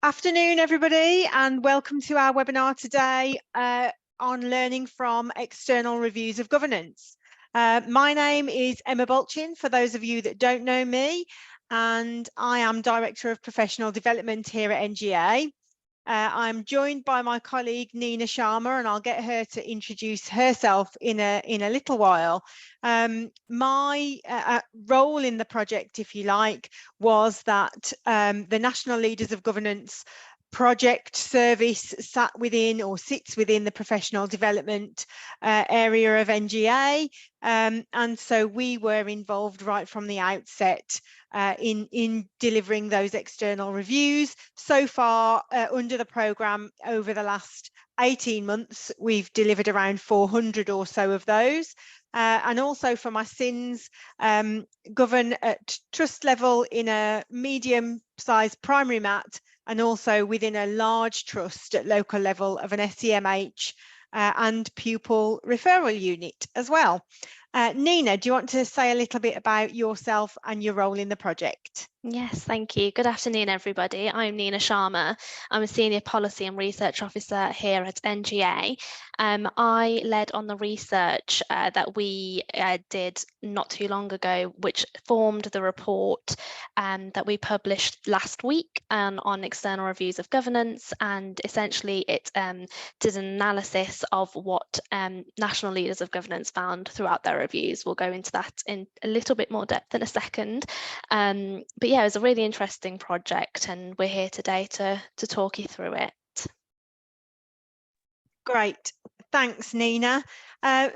Afternoon, everybody, and welcome to our webinar today on learning from external reviews of governance. My name is Emma Bolchin, for those of you that don't know me, and I am Director of Professional Development here at NGA. I'm joined by my colleague Nina Sharma, and I'll get her to introduce herself in a little while. My role in the project, if you like, was that the National Leaders of Governance project service sits within the professional development area of NGA, and so we were involved right from the outset in delivering those external reviews. So far under the programme over the last 18 months we've delivered around 400 or so of those. And also for my sins, govern at trust level in a medium-sized primary MAT, and also within a large trust at local level of an SEMH and pupil referral unit as well. Nina, do you want to say a little bit about yourself and your role in the project? Yes, thank you. Good afternoon, everybody. I'm Nina Sharma. I'm a Senior Policy and Research Officer here at NGA. I led on the research that we did not too long ago, which formed the report that we published last week on external reviews of governance, and essentially it did an analysis of what national leaders of governance found throughout their reviews. We'll go into that in a little bit more depth in a second. But yeah, it was a really interesting project, and we're here today to talk you through it. Great, thanks Nina.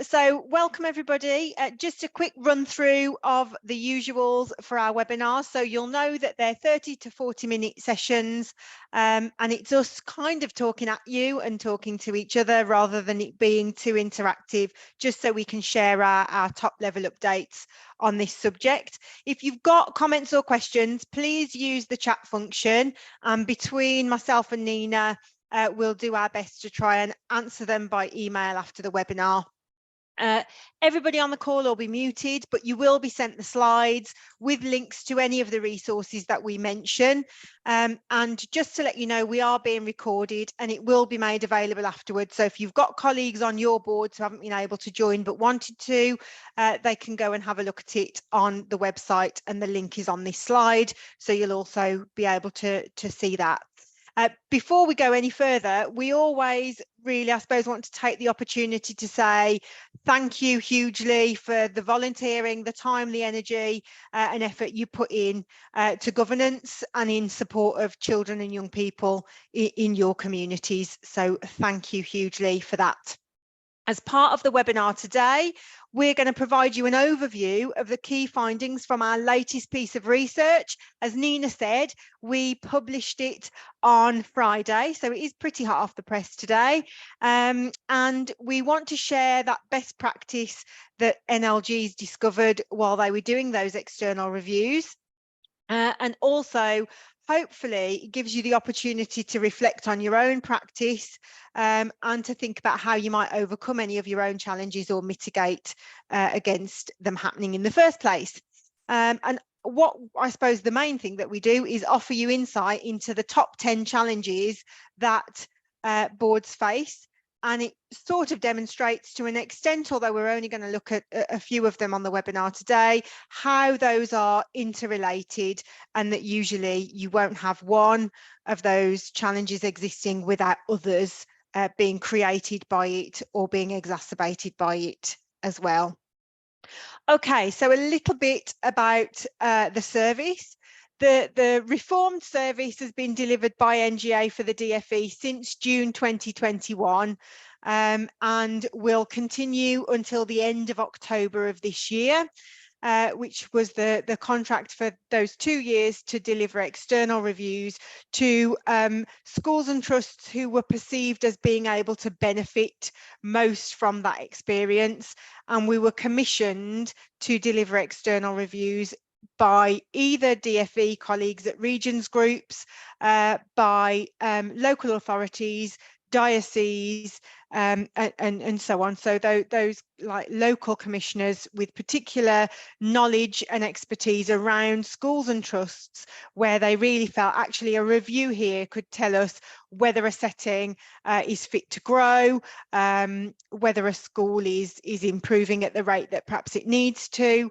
So welcome everybody. Just a quick run through of the usuals for our webinar. So you'll know that they're 30 to 40 minute sessions, and it's us kind of talking at you and talking to each other rather than it being too interactive, just so we can share our top level updates on this subject. If you've got comments or questions, please use the chat function, and between myself and Nina, we'll do our best to try and answer them by email after the webinar. Everybody on the call will be muted, but you will be sent the slides with links to any of the resources that we mention. And just to let you know, we are being recorded and it will be made available afterwards. So if you've got colleagues on your boards who haven't been able to join but wanted to, they can go and have a look at it on the website, and the link is on this slide. So you'll also be able to see that. Before we go any further, we always really, I suppose, want to take the opportunity to say thank you hugely for the volunteering, the time, the energy and effort you put in to governance and in support of children and young people in your communities. So thank you hugely for that. As part of the webinar today, we're going to provide you an overview of the key findings from our latest piece of research. As Nina said, we published it on Friday, so it is pretty hot off the press today. And we want to share that best practice that NLGs discovered while they were doing those external reviews. And also, hopefully, it gives you the opportunity to reflect on your own practice and to think about how you might overcome any of your own challenges or mitigate against them happening in the first place. And what I suppose the main thing that we do is offer you insight into the top 10 challenges that boards face. And it sort of demonstrates to an extent, although we're only going to look at a few of them on the webinar today, how those are interrelated, and that usually you won't have one of those challenges existing without others being created by it or being exacerbated by it as well. Okay, so a little bit about the service. The reformed service has been delivered by NGA for the DfE since June 2021 and will continue until the end of October of this year, which was the contract for those 2 years to deliver external reviews to schools and trusts who were perceived as being able to benefit most from that experience. And we were commissioned to deliver external reviews by either DfE colleagues at regions groups, by local authorities, dioceses, and so on. So those like local commissioners with particular knowledge and expertise around schools and trusts, where they really felt actually a review here could tell us whether a setting is fit to grow, whether a school is improving at the rate that perhaps it needs to.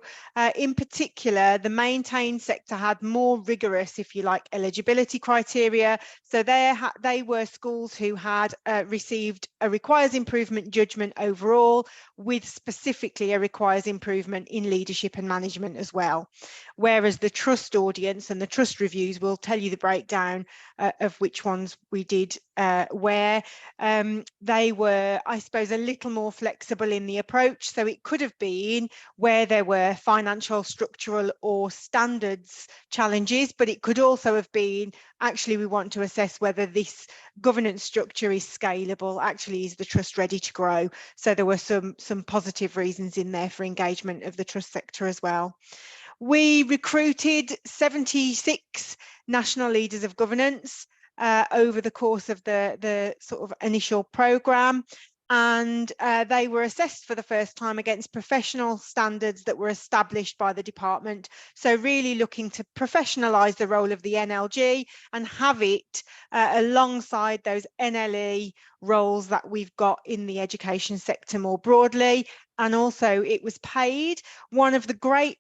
In particular, the maintained sector had more rigorous, if you like, eligibility criteria. So they were schools who had received a requires improvement judgment overall, with specifically a requires improvement in leadership and management as well. Whereas the trust audience and the trust reviews will tell you the breakdown of which ones we did where. They were, I suppose, a little more flexible in the approach. So it could have been where there were financial, structural or standards challenges, but it could also have been actually we want to assess whether this governance structure is scalable. Actually, is the trust ready to grow? So there were some positive reasons in there for engagement of the trust sector as well. We recruited 76 national leaders of governance over the course of the sort of initial programme, and they were assessed for the first time against professional standards that were established by the department. So really looking to professionalise the role of the NLG and have it alongside those NLE roles that we've got in the education sector more broadly. And also it was paid. One of the great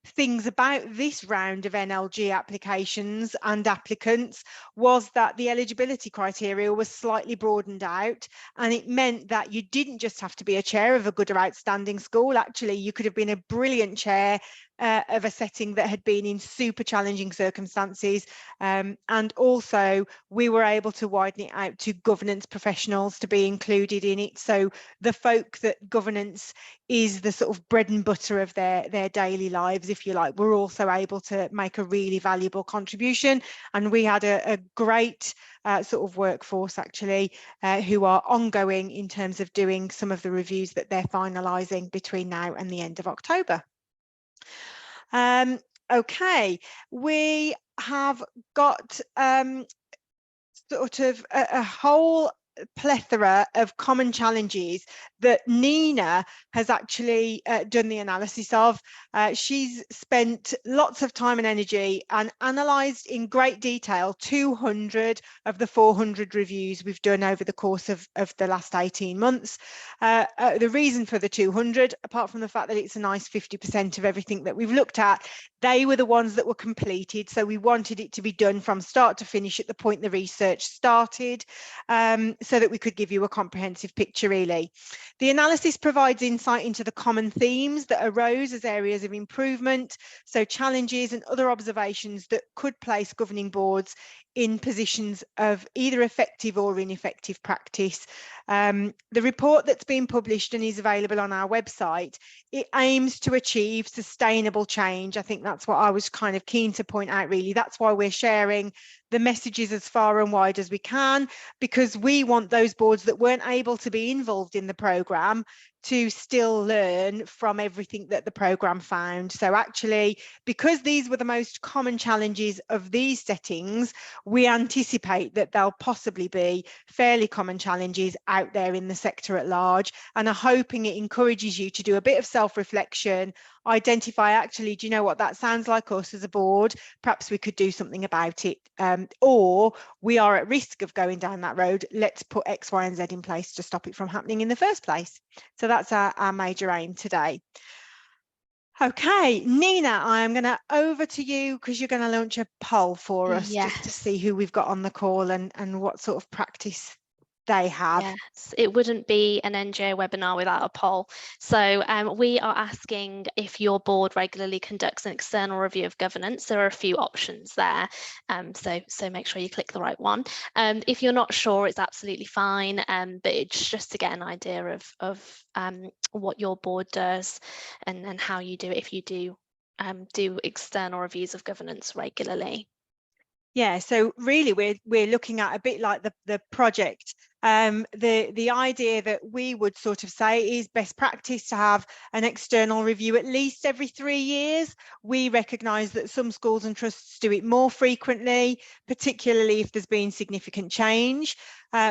things about this round of NLG applications and applicants was that the eligibility criteria was slightly broadened out, and it meant that you didn't just have to be a chair of a good or outstanding school. Actually, you could have been a brilliant chair of a setting that had been in super challenging circumstances, and also we were able to widen it out to governance professionals to be included in it. So the folk that governance is the sort of bread and butter of their daily lives, if you like, were also able to make a really valuable contribution. And we had a great sort of workforce actually who are ongoing in terms of doing some of the reviews that they're finalising between now and the end of October. Okay, we have got sort of a whole plethora of common challenges that Nina has actually done the analysis of. She's spent lots of time and energy and analysed in great detail 200 of the 400 reviews we've done over the course of the last 18 months. The reason for the 200, apart from the fact that it's a nice 50% of everything that we've looked at, they were the ones that were completed. So we wanted it to be done from start to finish at the point the research started, so that we could give you a comprehensive picture really. The analysis provides insight into the common themes that arose as areas of improvement, so challenges and other observations that could place governing boards in positions of either effective or ineffective practice. The report that's been published and is available on our website, it aims to achieve sustainable change. I think that's what I was kind of keen to point out really. That's why we're sharing the messages as far and wide as we can, because we want those boards that weren't able to be involved in the programme to still learn from everything that the programme found. So actually, because these were the most common challenges of these settings, we anticipate that there'll possibly be fairly common challenges out there in the sector at large, and are hoping it encourages you to do a bit of self-reflection, identify actually, do you know what, that sounds like us as a board, perhaps we could do something about it, or we are at risk of going down that road, let's put X, Y and Z in place to stop it from happening in the first place. So that's our major aim today. Okay, Nina, I am going to over to you because you're going to launch a poll for us just to see who we've got on the call and what sort of practice they have. Yes, it wouldn't be an NGO webinar without a poll. So we are asking if your board regularly conducts an external review of governance. There are a few options there, so make sure you click the right one. If you're not sure, it's absolutely fine, but it's just to get an idea of what your board does and how you do it, if you do external reviews of governance regularly. Yeah, so really we're looking at a bit like the project The idea that we would sort of say is best practice to have an external review at least every 3 years. We recognise that some schools and trusts do it more frequently, particularly if there's been significant change.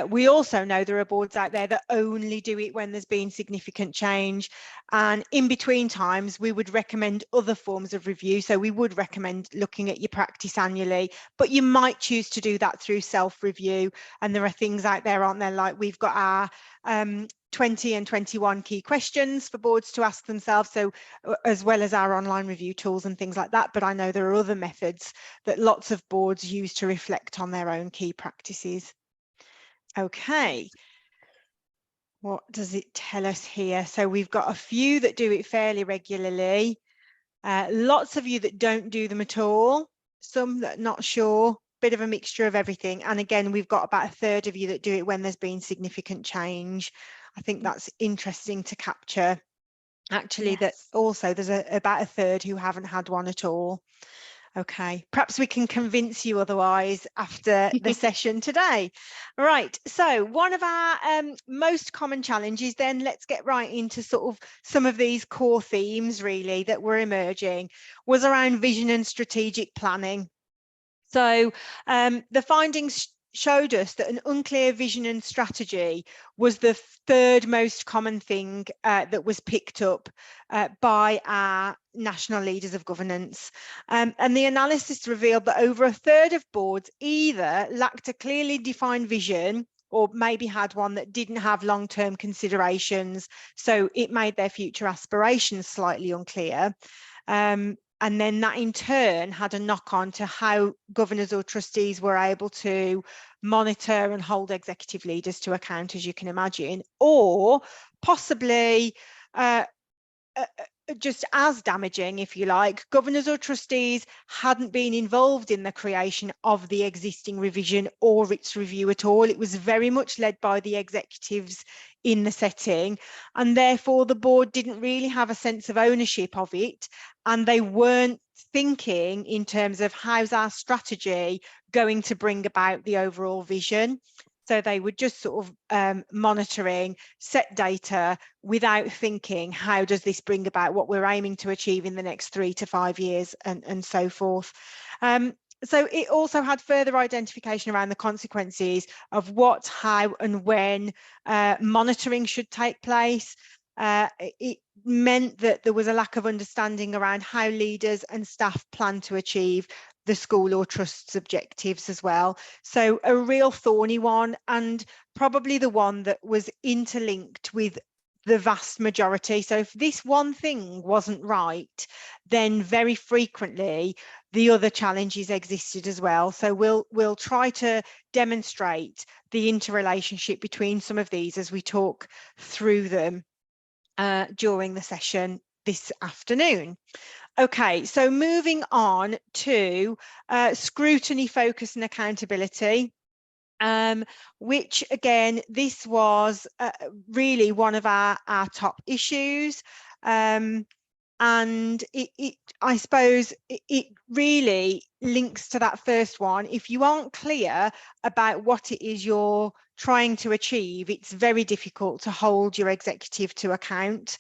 We also know there are boards out there that only do it when there's been significant change, and in between times we would recommend other forms of review. So we would recommend looking at your practice annually, but you might choose to do that through self-review, and there are things out there, aren't there, like we've got our 20 and 21 key questions for boards to ask themselves, so as well as our online review tools and things like that. But I know there are other methods that lots of boards use to reflect on their own key practices. Okay, what does it tell us here? So we've got a few that do it fairly regularly, lots of you that don't do them at all, some that are not sure, bit of a mixture of everything. And again, we've got about a third of you that do it when there's been significant change. I think that's interesting to capture. Actually, that also there's about a third who haven't had one at all. Okay, perhaps we can convince you otherwise after the session today. Right, so one of our most common challenges, then let's get right into sort of some of these core themes really that were emerging, was around vision and strategic planning. So the findings showed us that an unclear vision and strategy was the third most common thing that was picked up by our national leaders of governance. And the analysis revealed that over a third of boards either lacked a clearly defined vision or maybe had one that didn't have long-term considerations, so it made their future aspirations slightly unclear. And then that in turn had a knock on to how governors or trustees were able to monitor and hold executive leaders to account, as you can imagine, or possibly just as damaging, if you like, governors or trustees hadn't been involved in the creation of the existing revision or its review at all. It was very much led by the executives in the setting, and therefore the board didn't really have a sense of ownership of it, and they weren't thinking in terms of how's our strategy going to bring about the overall vision. So they were just sort of monitoring set data without thinking, how does this bring about what we're aiming to achieve in the next 3 to 5 years, and so forth. So it also had further identification around the consequences of what, how and when monitoring should take place. It meant that there was a lack of understanding around how leaders and staff plan to achieve the school or trust's objectives as well. So a real thorny one, and probably the one that was interlinked with the vast majority. So if this one thing wasn't right, then very frequently the other challenges existed as well. So we'll try to demonstrate the interrelationship between some of these as we talk through them during the session this afternoon. Okay, so moving on to scrutiny, focus and accountability, which again, this was really one of our top issues. And I suppose it really links to that first one. If you aren't clear about what it is you're trying to achieve, it's very difficult to hold your executive to account.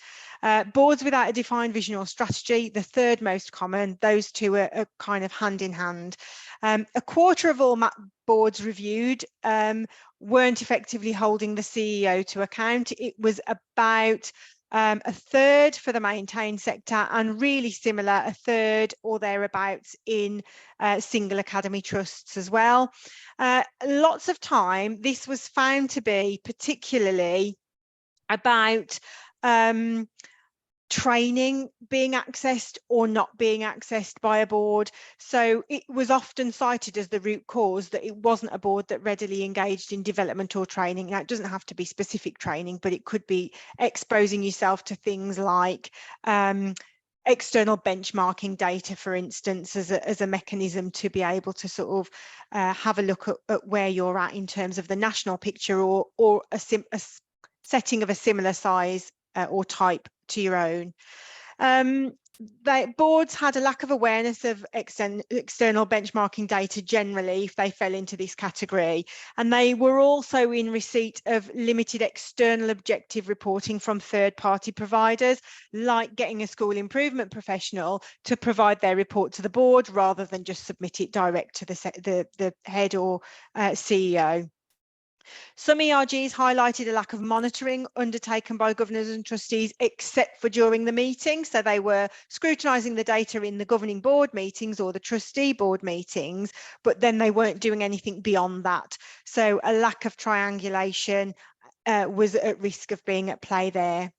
Boards without a defined vision or strategy, the third most common, those two are kind of hand in hand. A quarter of all boards reviewed weren't effectively holding the CEO to account. It was about a third for the maintained sector, and really similar, a third or thereabouts in single academy trusts as well. Lots of time, this was found to be particularly about training being accessed or not being accessed by a board. So it was often cited as the root cause that it wasn't a board that readily engaged in development or training. Now, it doesn't have to be specific training, but it could be exposing yourself to things like external benchmarking data, for instance, as a mechanism to be able to sort of have a look at where you're at in terms of the national picture, or a setting of a similar size or type to your own. boards had a lack of awareness of external benchmarking data generally if they fell into this category, and they were also in receipt of limited external objective reporting from third-party providers, like getting a school improvement professional to provide their report to the board rather than just submit it direct to the head or CEO. Some ERGs highlighted a lack of monitoring undertaken by governors and trustees, except for during the meeting. So they were scrutinising the data in the governing board meetings or the trustee board meetings, but then they weren't doing anything beyond that. So a lack of triangulation was at risk of being at play there.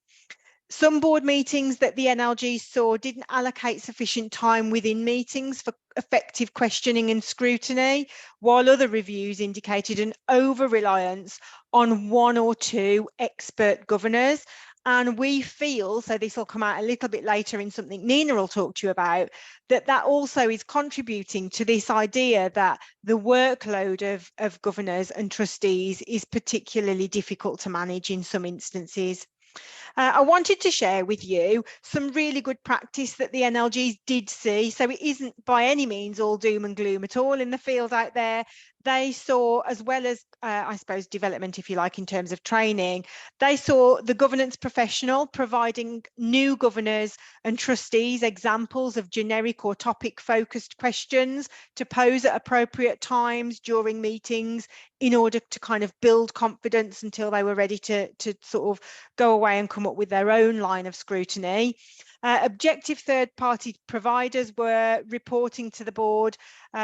Some board meetings that the NLG saw didn't allocate sufficient time within meetings for effective questioning and scrutiny, while other reviews indicated an over-reliance on one or two expert governors. And we feel, so this will come out a little bit later in something Nina will talk to you about, that also is contributing to this idea that the workload of governors and trustees is particularly difficult to manage in some instances. I wanted to share with you some really good practice that the NLGs did see. So it isn't by any means all doom and gloom at all in the field out there. They saw, as well as, I suppose, development, if you like, in terms of training, they saw the governance professional providing new governors and trustees examples of generic or topic focused questions to pose at appropriate times during meetings in order to kind of build confidence until they were ready to sort of go away and come up with their own line of scrutiny. Objective third-party providers were reporting to the board,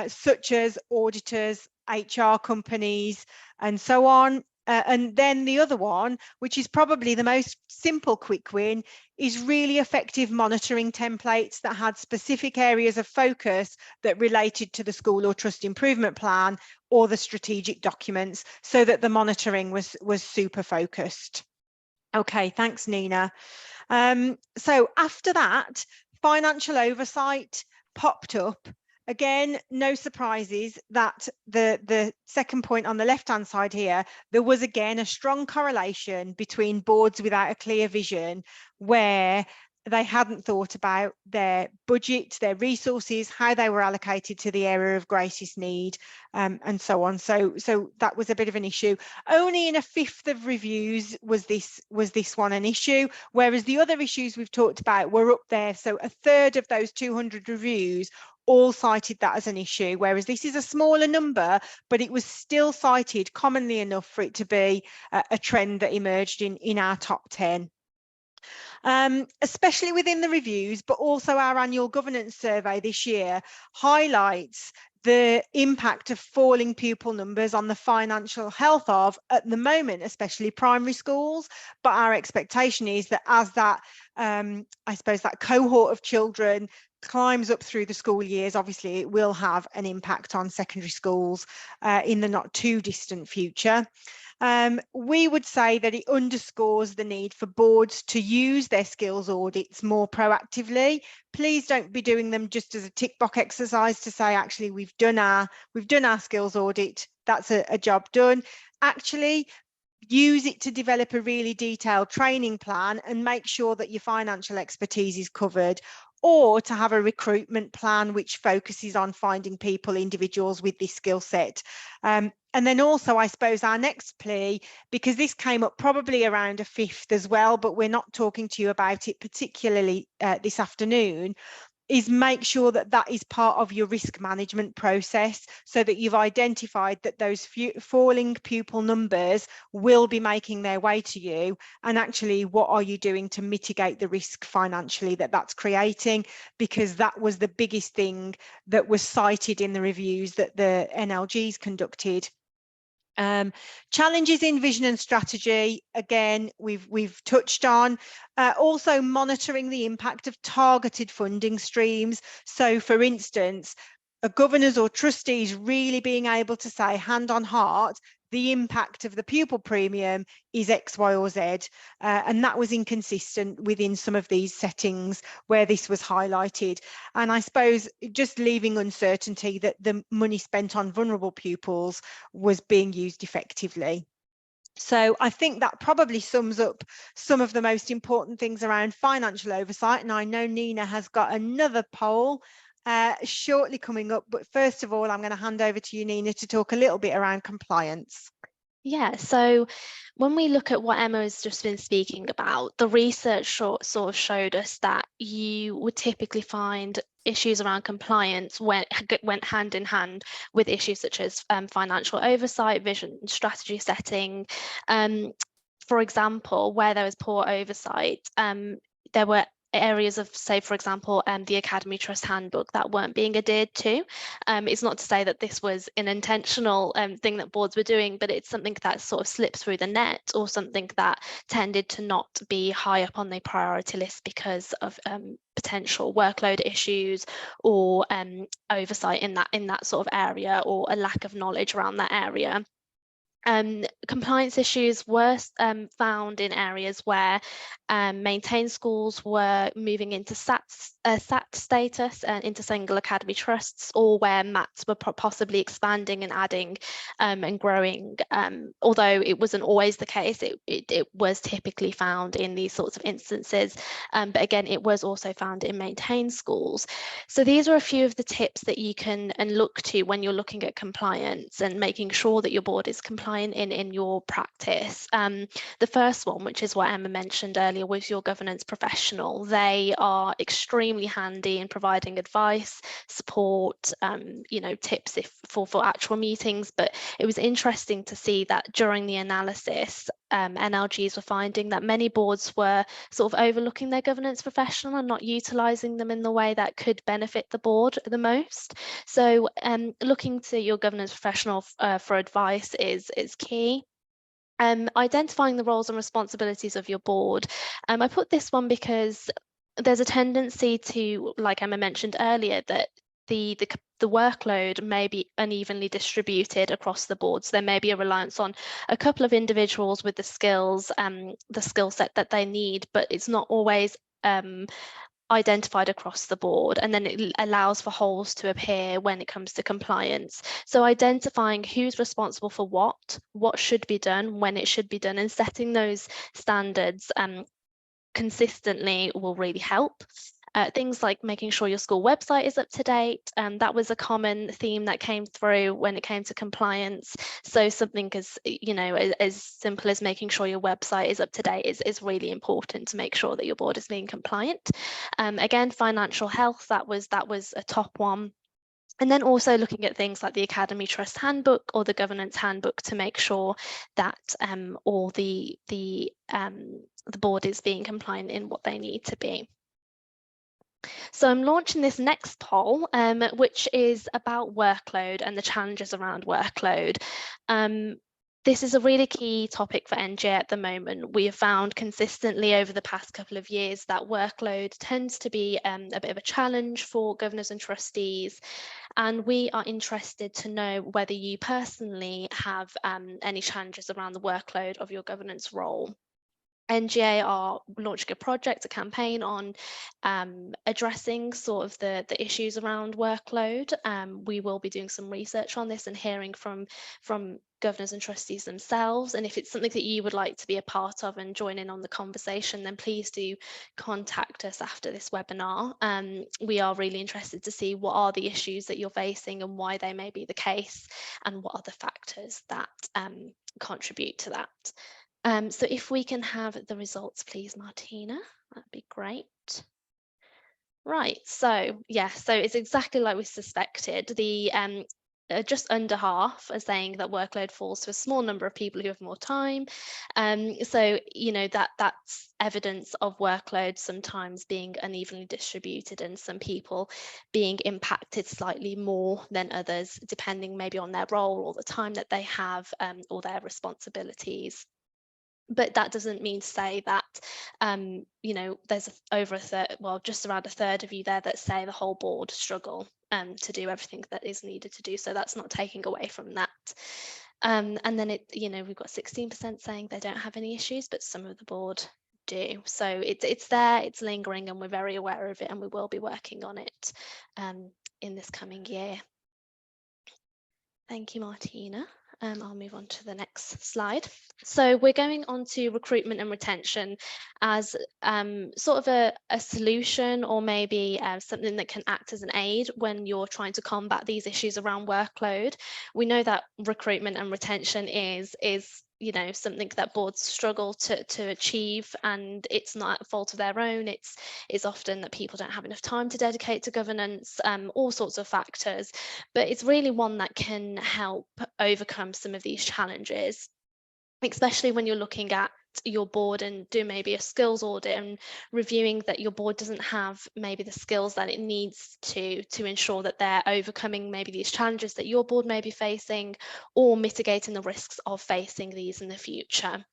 such as auditors, HR companies, and so on. And then the other one, which is probably the most simple quick win, is really effective monitoring templates that had specific areas of focus that related to the school or trust improvement plan or the strategic documents, so that the monitoring was super focused. Okay, thanks, Nina. So after that, financial oversight popped up. Again, no surprises that the second point on the left-hand side here, there was again a strong correlation between boards without a clear vision, where they hadn't thought about their budget, their resources, how they were allocated to the area of greatest need, and so on. So that was a bit of an issue. Only in a fifth of reviews was this one an issue, whereas the other issues we've talked about were up there. So a third of those 200 reviews all cited that as an issue, whereas this is a smaller number, but it was still cited commonly enough for it to be a trend that emerged in our top 10. Especially within the reviews, but also our annual governance survey this year highlights the impact of falling pupil numbers on the financial health of, at the moment, especially primary schools. But our expectation is that as that, I suppose, that cohort of children climbs up through the school years, obviously it will have an impact on secondary schools in the not too distant future. We would say that it underscores the need for boards to use their skills audits more proactively. Please don't be doing them just as a tick box exercise to say, actually, we've done our skills audit, that's a job done. Actually, use it to develop a really detailed training plan and make sure that your financial expertise is covered, or to have a recruitment plan which focuses on finding individuals with this skill set. And then also, I suppose, our next plea, because this came up probably around a fifth as well, but we're not talking to you about it particularly this afternoon, is make sure that that is part of your risk management process, so that you've identified that those falling pupil numbers will be making their way to you, and actually what are you doing to mitigate the risk financially that that's creating, because that was the biggest thing that was cited in the reviews that the NLGs conducted. Challenges in vision and strategy, again, we've touched on. Also monitoring the impact of targeted funding streams. So for instance, governors or trustees really being able to say hand on heart, the impact of the pupil premium is X, Y, or Z. And that was inconsistent within some of these settings where this was highlighted. And I suppose just leaving uncertainty that the money spent on vulnerable pupils was being used effectively. So I think that probably sums up some of the most important things around financial oversight. And I know Nina has got another poll shortly coming up. But first of all, I'm going to hand over to you, Nina, to talk a little bit around compliance. Yeah, so when we look at what Emma has just been speaking about, the research sort of showed us that you would typically find issues around compliance went hand in hand with issues such as financial oversight, vision and strategy setting. For example, where there was poor oversight, there were areas of, say, for example, the Academy Trust Handbook that weren't being adhered to. It's not to say that this was an intentional thing that boards were doing, but it's something that sort of slipped through the net, or something that tended to not be high up on the priority list because of potential workload issues or oversight in that sort of area, or a lack of knowledge around that area. Compliance issues were found in areas where maintained schools were moving into SAT status and into single academy trusts, or where MATs were possibly expanding and adding and growing. Although it wasn't always the case, it was typically found in these sorts of instances. But again, it was also found in maintained schools. So these are a few of the tips that you can look to when you're looking at compliance and making sure that your board is compliant in your practice. The first one, which is what Emma mentioned earlier, was your governance professional. They are extremely handy in providing advice, support, tips for actual meetings. But it was interesting to see that during the analysis, NLGs were finding that many boards were sort of overlooking their governance professional and not utilising them in the way that could benefit the board the most. So looking to your governance professional for advice is key. Identifying the roles and responsibilities of your board. I put this one because there's a tendency to, like Emma mentioned earlier, that the workload may be unevenly distributed across the board. So there may be a reliance on a couple of individuals with the skills, the skill set that they need, but it's not always identified across the board, and then it allows for holes to appear when it comes to compliance. So identifying who's responsible for what should be done, when it should be done, and setting those standards consistently will really help. Things like making sure your school website is up to date. That was a common theme that came through when it came to compliance. So something as simple as making sure your website is up to date is really important to make sure that your board is being compliant. Again, financial health, that was a top one. And then also looking at things like the Academy Trust Handbook or the Governance Handbook to make sure that all the board is being compliant in what they need to be. So I'm launching this next poll, which is about workload and the challenges around workload. This is a really key topic for NJ at the moment. We have found consistently over the past couple of years that workload tends to be a bit of a challenge for governors and trustees. And we are interested to know whether you personally have any challenges around the workload of your governance role. NGA are launching a project, a campaign on addressing sort of the issues around workload. We will be doing some research on this and hearing from governors and trustees themselves. And if it's something that you would like to be a part of and join in on the conversation, then please do contact us after this webinar. We are really interested to see what are the issues that you're facing and why they may be the case, and what are the factors that contribute to that. So if we can have the results, please, Martina, that'd be great. Right, so yeah, so it's exactly like we suspected. The just under half are saying that workload falls to a small number of people who have more time. So that's evidence of workload sometimes being unevenly distributed, and some people being impacted slightly more than others, depending maybe on their role or the time that they have, or their responsibilities. But that doesn't mean to say that, there's over a third, well, just around a third of you there that say the whole board struggle to do everything that is needed to do. So that's not taking away from that. And then we've got 16% saying they don't have any issues, but some of the board do. So it's there, it's lingering, and we're very aware of it, and we will be working on it in this coming year. Thank you, Martina. I'll move on to the next slide. So we're going on to recruitment and retention as sort of a solution, or maybe something that can act as an aid when you're trying to combat these issues around workload. We know that recruitment and retention is something that boards struggle to achieve, and it's not a fault of their own. It's often that people don't have enough time to dedicate to governance, all sorts of factors, but it's really one that can help overcome some of these challenges, especially when you're looking at your board and do maybe a skills audit and reviewing that your board doesn't have maybe the skills that it needs to ensure that they're overcoming maybe these challenges that your board may be facing, or mitigating the risks of facing these in the future.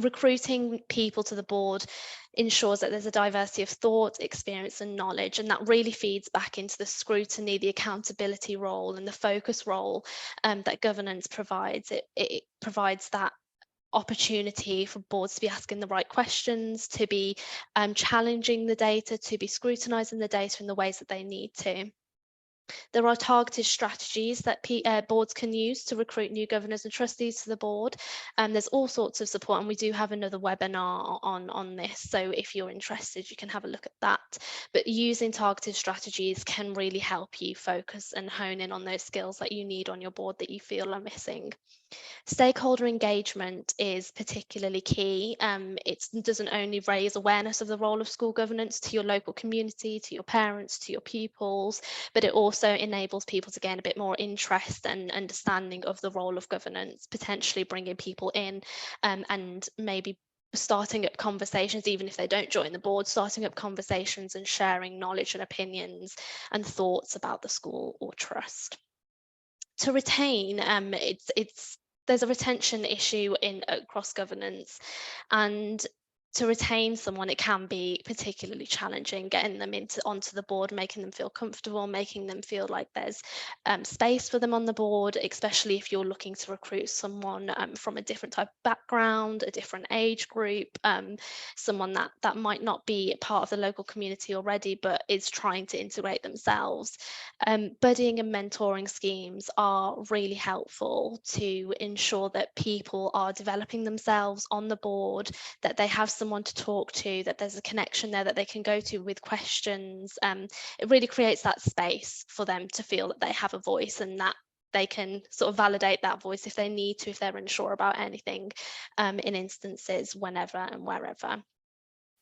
Recruiting people to the board ensures that there's a diversity of thought, experience, and knowledge, and that really feeds back into the scrutiny, the accountability role, and the focus role that governance provides. It provides that opportunity for boards to be asking the right questions, to be challenging the data, to be scrutinising the data in the ways that they need to. There are targeted strategies that boards can use to recruit new governors and trustees to the board. There's all sorts of support, and we do have another webinar on this. So if you're interested, you can have a look at that. But using targeted strategies can really help you focus and hone in on those skills that you need on your board that you feel are missing. Stakeholder engagement is particularly key. It doesn't only raise awareness of the role of school governance to your local community, to your parents, to your pupils, but it also enables people to gain a bit more interest and understanding of the role of governance, potentially bringing people in and maybe starting up conversations, even if they don't join the board, starting up conversations and sharing knowledge and opinions and thoughts about the school or trust. To retain, there's a retention issue across governance, and to retain someone, it can be particularly challenging getting them onto the board, making them feel comfortable, making them feel like there's space for them on the board, especially if you're looking to recruit someone from a different type of background, a different age group, someone that might not be part of the local community already, but is trying to integrate themselves. Buddying and mentoring schemes are really helpful to ensure that people are developing themselves on the board, that they have someone to talk to, that there's a connection there that they can go to with questions. It really creates that space for them to feel that they have a voice, and that they can sort of validate that voice if they need to, if they're unsure about anything, in instances whenever and wherever.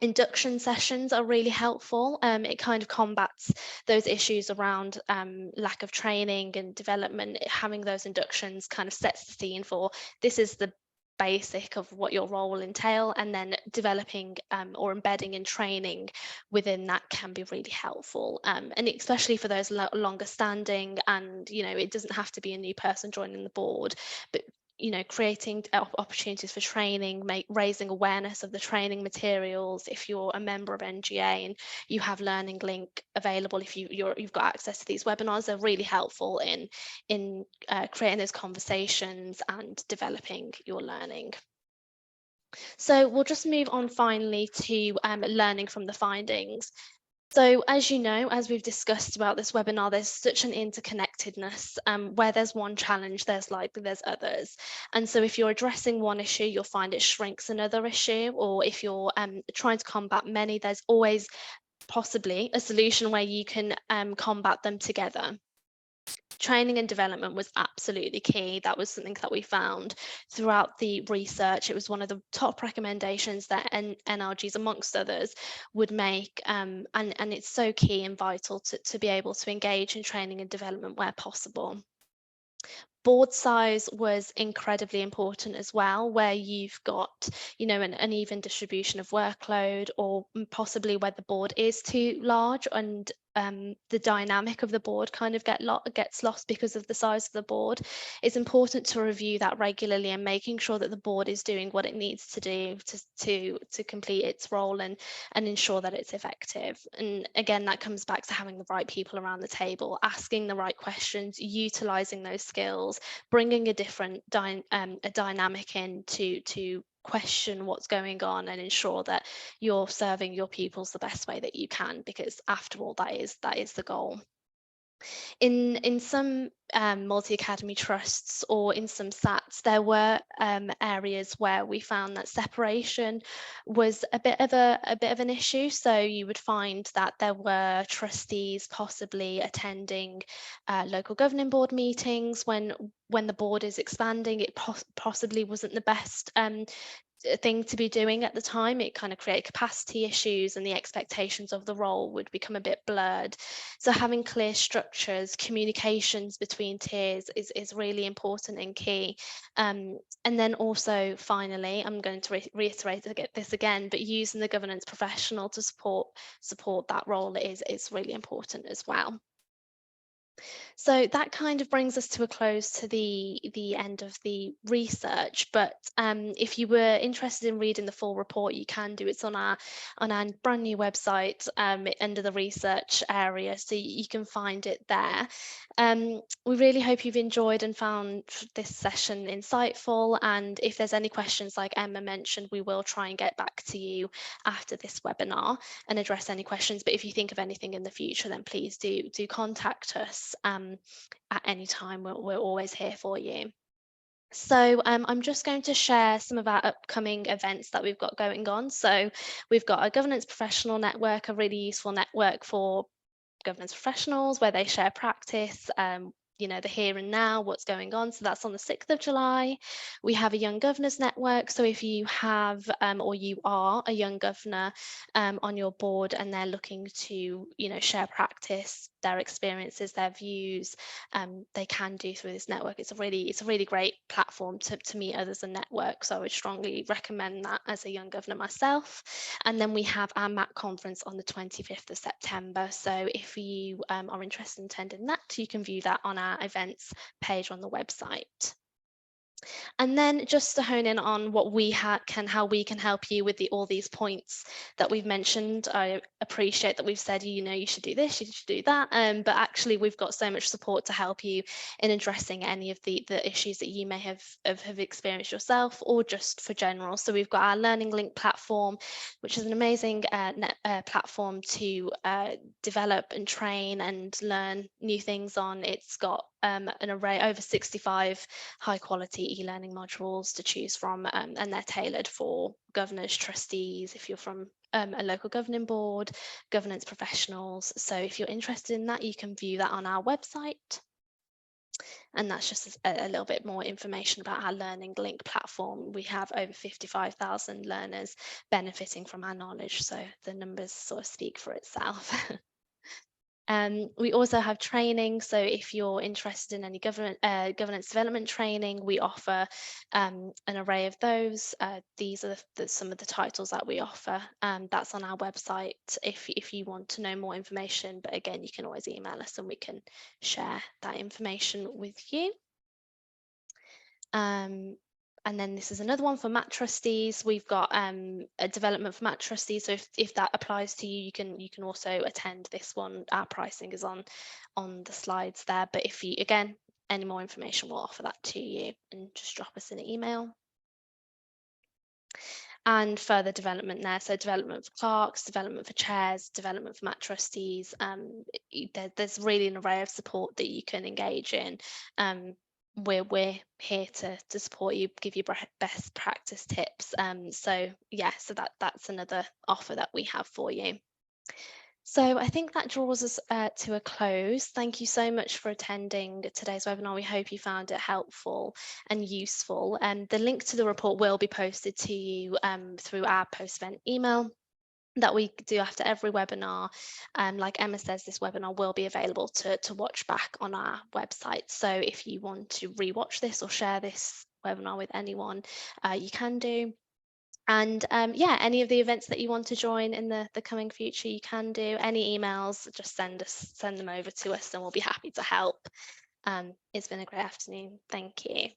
Induction sessions are really helpful. It kind of combats those issues around lack of training and development. Having those inductions kind of sets the scene for this is the basic of what your role will entail, and then developing or embedding in training within that can be really helpful, and especially for those longer standing, and it doesn't have to be a new person joining the board, but creating opportunities for training, raising awareness of the training materials. If you're a member of NGA and you have Learning Link available, if you've got access to these webinars, they're really helpful in creating those conversations and developing your learning. So we'll just move on finally to learning from the findings. So as you know, as we've discussed about this webinar, there's such an interconnectedness. Where there's one challenge, there's others. And so if you're addressing one issue, you'll find it shrinks another issue, or if you're trying to combat many, there's always possibly a solution where you can combat them together. Training and development was absolutely key. That was something that we found throughout the research. It was one of the top recommendations that NRGs, amongst others, would make. And it's so key and vital to be able to engage in training and development where possible. Board size was incredibly important as well, where you've got, an uneven distribution of workload, or possibly where the board is too large and the dynamic of the board kind of gets lost because of the size of the board. It's important to review that regularly and making sure that the board is doing what it needs to do to complete its role and ensure that it's effective. And again, that comes back to having the right people around the table, asking the right questions, utilizing those skills, bringing a different dynamic in to question what's going on and ensure that you're serving your pupils the best way that you can, because after all, that is the goal. In some multi-academy trusts or in some SATs, there were areas where we found that separation was a bit of an issue. So you would find that there were trustees possibly attending local governing board meetings when the board is expanding. It possibly wasn't the best thing to be doing at the time. It kind of created capacity issues, and the expectations of the role would become a bit blurred. So having clear structures, communications between tiers is really important and key. And then also, finally, I'm going to reiterate this again, but using the governance professional to support that role is really important as well. So that kind of brings us to a close to the end of the research. But if you were interested in reading the full report, you can do. It's on our brand new website under the research area, so you can find it there. We really hope you've enjoyed and found this session insightful. And if there's any questions, like Emma mentioned, we will try and get back to you after this webinar and address any questions. But if you think of anything in the future, then please do contact us at any time. We're always here for you. So I'm just going to share some of our upcoming events that we've got going on. So we've got a governance professional network, a really useful network for governance professionals where they share practice, the here and now, what's going on. So that's on the 6th of July. We have a Young Governors Network. So if you have or you are a young governor on your board and they're looking to, share practice, their experiences, their views, they can do through this network. It's a really great platform to meet others and network. So I would strongly recommend that as a young governor myself. And then we have our MAC conference on the 25th of September. So if you are interested in attending that, you can view that on our events page on the website. And then just to hone in on what we how we can help you with all these points that we've mentioned. I appreciate that we've said, you should do this, you should do that, but actually we've got so much support to help you in addressing any of the issues that you may have experienced yourself, or just for general. So we've got our Learning Link platform, which is an amazing platform to develop and train and learn new things on. It's got an array over 65 high quality e-learning modules to choose from, and they're tailored for governors, trustees, if you're from a local governing board, governance professionals. So if you're interested in that, you can view that on our website. And that's just a little bit more information about our Learning Link platform. We have over 55,000 learners benefiting from our knowledge, so the numbers sort of speak for itself. We also have training, so if you're interested in any governance development training, we offer an array of those. These are some of the titles that we offer. That's on our website if you want to know more information, but again, you can always email us and we can share that information with you. And then this is another one for MAT trustees. We've got a development for MAT trustees. So if that applies to you, you can also attend this one. Our pricing is on the slides there. But if you, again, any more information, we'll offer that to you, and just drop us an email. And further development there. So development for clerks, development for chairs, development for MAT trustees. There's really an array of support that you can engage in. We're here to support you, give you best practice tips. So that's another offer that we have for you. So I think that draws us to a close. Thank you so much for attending today's webinar. We hope you found it helpful and useful. And the link to the report will be posted to you through our post-event email that we do after every webinar. Like Emma says, this webinar will be available to watch back on our website. So if you want to rewatch this or share this webinar with anyone, you can do. And any of the events that you want to join in the coming future, you can do. Any emails, just send them over to us and we'll be happy to help. It's been a great afternoon. Thank you.